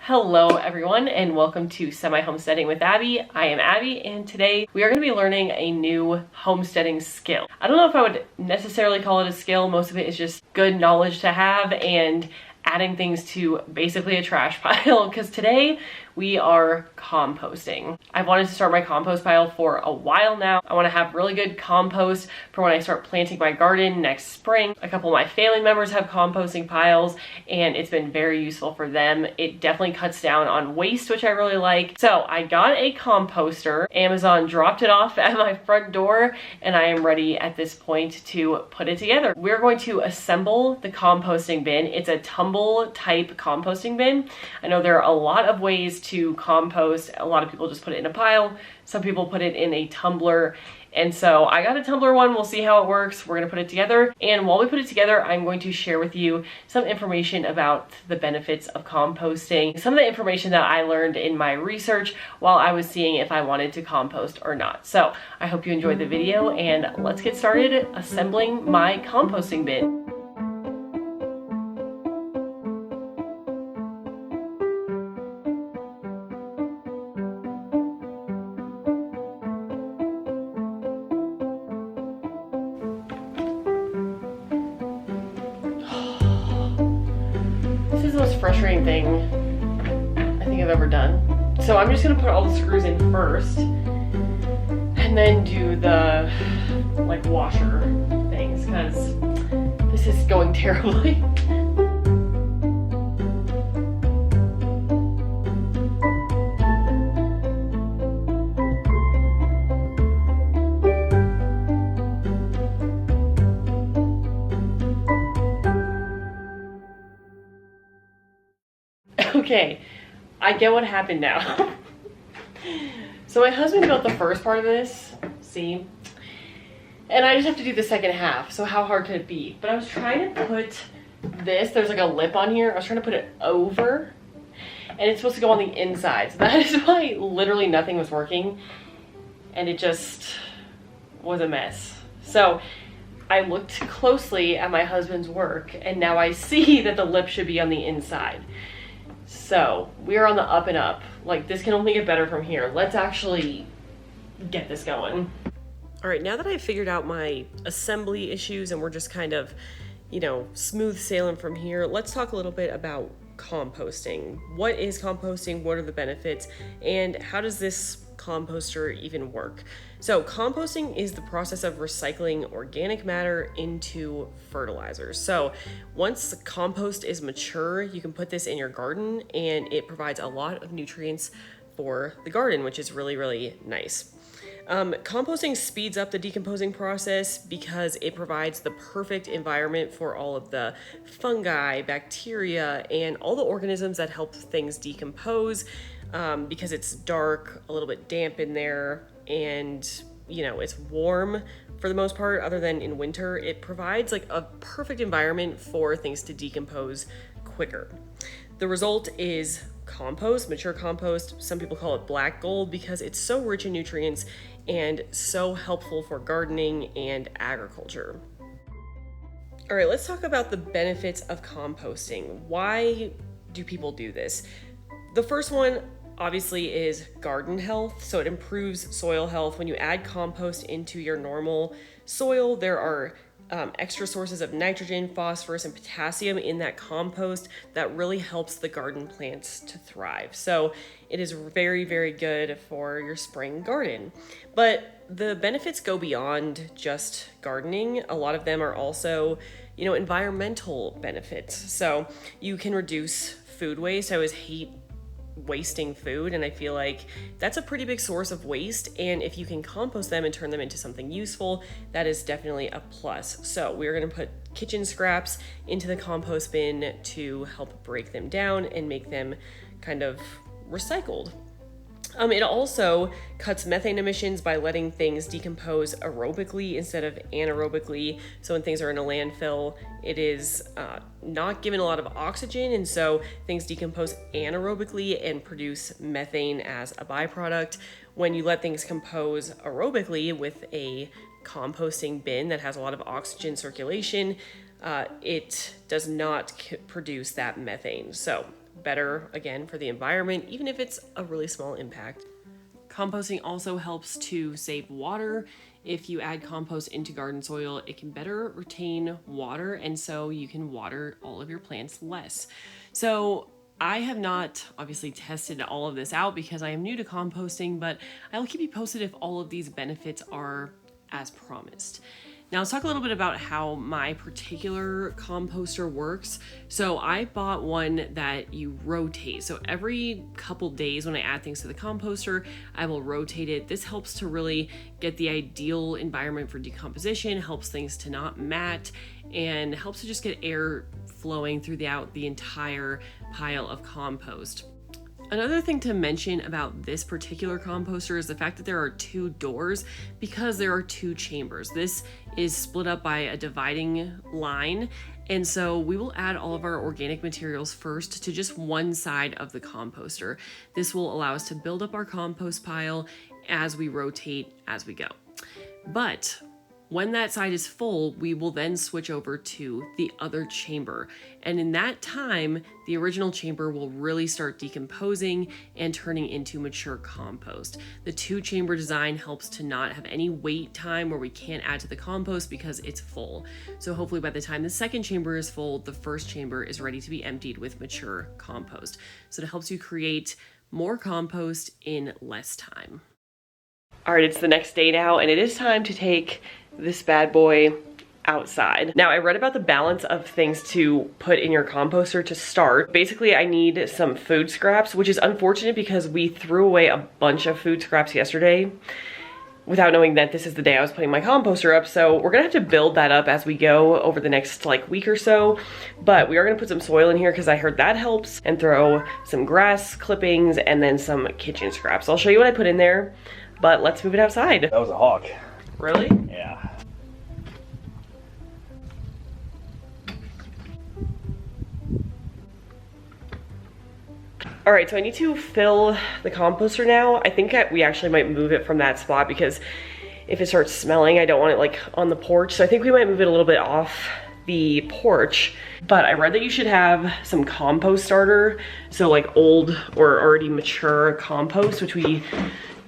Hello everyone and welcome to Semi-Homesteading with Abby. I am Abby and today we are going to be learning a new homesteading skill. I don't know if I would necessarily call it a skill. Most of it is just good knowledge to have and adding things to basically a trash pile because today we are composting. I've wanted to start my compost pile for a while now. I want to have really good compost for when I start planting my garden next spring. A couple of my family members have composting piles and it's been very useful for them. It definitely cuts down on waste, which I really like. So I got a composter. Amazon dropped it off at my front door and I am ready at this point to put it together. We're going to assemble the composting bin. It's a tumble type composting bin. I know there are a lot of ways to compost. A lot of people just put it in a pile. Some people put it in a tumbler. And so I got a tumbler one. We'll see how it works. We're going to put it together. And while we put it together, I'm going to share with you some information about the benefits of composting. Some of the information that I learned in my research while I was seeing if I wanted to compost or not. So I hope you enjoyed the video and let's get started assembling my composting bin. This is the most frustrating thing I think I've ever done. So I'm just gonna put all the screws in first and then do the like washer things because this is going terribly. Okay, I get what happened now. So my husband built the first part of this, see? And I just have to do the second half, so how hard could it be? But I was trying to put this, there's like a lip on here, I was trying to put it over, and it's supposed to go on the inside. So that is why literally nothing was working, and it just was a mess. So I looked closely at my husband's work, and now I see that the lip should be on the inside. So we are on the up and up. Like this can only get better from here. Let's actually get this going. All right, now that I've figured out my assembly issues and we're just kind of, smooth sailing from here, let's talk a little bit about composting. What is composting? What are the benefits? And how does this composter even work? So composting is the process of recycling organic matter into fertilizers. So once the compost is mature, you can put this in your garden and it provides a lot of nutrients for the garden, which is really, really nice. Composting speeds up the decomposing process because it provides the perfect environment for all of the fungi, bacteria, and all the organisms that help things decompose because it's dark, a little bit damp in there, and it's warm for the most part other than in winter. It provides like a perfect environment for things to decompose quicker. The result is compost, mature compost. Some people call it black gold because it's so rich in nutrients and so helpful for gardening and agriculture. All right, let's talk about the benefits of composting. Why do people do this? The first one obviously is garden health. So it improves soil health. When you add compost into your normal soil, there are extra sources of nitrogen, phosphorus, and potassium in that compost that really helps the garden plants to thrive. So it is very, very good for your spring garden. But the benefits go beyond just gardening. A lot of them are also, environmental benefits. So you can reduce food waste. I always hate wasting food, and I feel like that's a pretty big source of waste, and if you can compost them and turn them into something useful, that is definitely a plus. So we're going to put kitchen scraps into the compost bin to help break them down and make them kind of recycled. It also cuts methane emissions by letting things decompose aerobically instead of anaerobically. So when things are in a landfill, it is not given a lot of oxygen, and so things decompose anaerobically and produce methane as a byproduct. When you let things compose aerobically with a composting bin that has a lot of oxygen circulation, it does not produce that methane. So better, again, for the environment, even if it's a really small impact. Composting also helps to save water. If you add compost into garden soil, it can better retain water, and so you can water all of your plants less. So I have not obviously tested all of this out because I am new to composting, but I'll keep you posted if all of these benefits are as promised. Now let's talk a little bit about how my particular composter works. So I bought one that you rotate. So every couple days when I add things to the composter, I will rotate it. This helps to really get the ideal environment for decomposition, helps things to not mat, and helps to just get air flowing throughout the entire pile of compost. Another thing to mention about this particular composter is the fact that there are 2 doors because there are 2 chambers. This is split up by a dividing line, and so we will add all of our organic materials first to just one side of the composter. This will allow us to build up our compost pile as we rotate as we go. But when that side is full, we will then switch over to the other chamber. And in that time, the original chamber will really start decomposing and turning into mature compost. The 2-chamber design helps to not have any wait time where we can't add to the compost because it's full. So hopefully by the time the 2nd chamber is full, the 1st chamber is ready to be emptied with mature compost. So it helps you create more compost in less time. All right, it's the next day now, and it is time to take this bad boy outside. Now, I read about the balance of things to put in your composter to start. Basically, I need some food scraps, which is unfortunate because we threw away a bunch of food scraps yesterday without knowing that this is the day I was putting my composter up. So we're gonna have to build that up as we go over the next week or so. But we are gonna put some soil in here because I heard that helps, and throw some grass clippings and then some kitchen scraps. I'll show you what I put in there, but let's move it outside. That was a hawk. Really? Yeah. All right, so I need to fill the composter now. I think we actually might move it from that spot because if it starts smelling, I don't want it on the porch. So I think we might move it a little bit off the porch. But I read that you should have some compost starter. So old or already mature compost, which we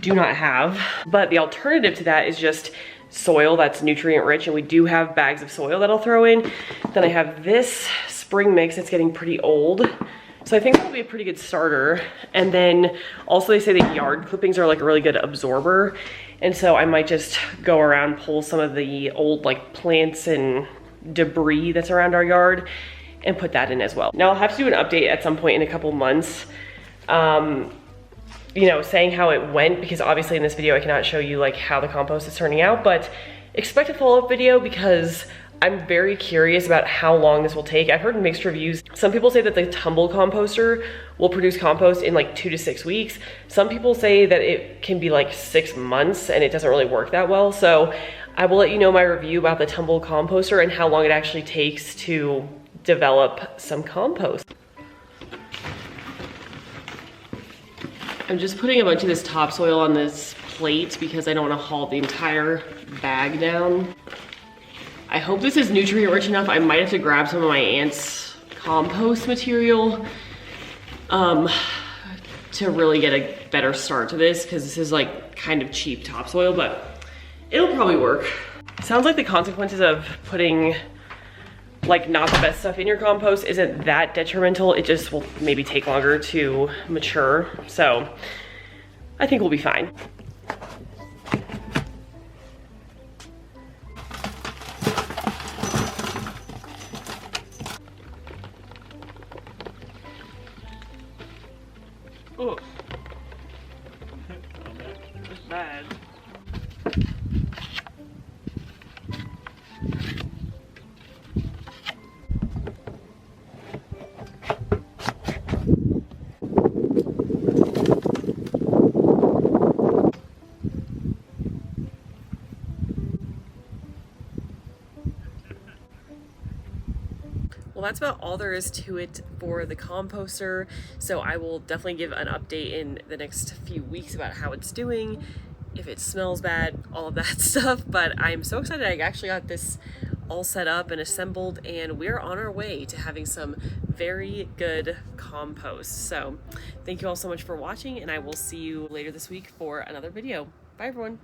do not have. But the alternative to that is just soil that's nutrient rich, and we do have bags of soil that I'll throw in. Then I have this spring mix that's getting pretty old, so I think that'll be a pretty good starter. And then also they say that yard clippings are a really good absorber, and so I might just go around, pull some of the old plants and debris that's around our yard and put that in as well. Now I'll have to do an update at some point in a couple months, saying how it went, because obviously in this video I cannot show you how the compost is turning out, but expect a follow-up video because I'm very curious about how long this will take. I've heard mixed reviews. Some people say that the tumble composter will produce compost in 2 to 6 weeks. Some people say that it can be 6 months and it doesn't really work that well. So I will let you know my review about the tumble composter and how long it actually takes to develop some compost. I'm just putting a bunch of this topsoil on this plate because I don't want to haul the entire bag down. I hope this is nutrient rich enough. I might have to grab some of my aunt's compost material to really get a better start to this, because this is kind of cheap topsoil, but it'll probably work. Sounds like the consequences of putting not the best stuff in your compost isn't that detrimental. It just will maybe take longer to mature. So I think we'll be fine. Oh, that's bad. Well, that's about all there is to it for the composter. So I will definitely give an update in the next few weeks about how it's doing, if it smells bad, all of that stuff. But I'm so excited I actually got this all set up and assembled, and we're on our way to having some very good compost. So thank you all so much for watching, and I will see you later this week for another video. Bye everyone.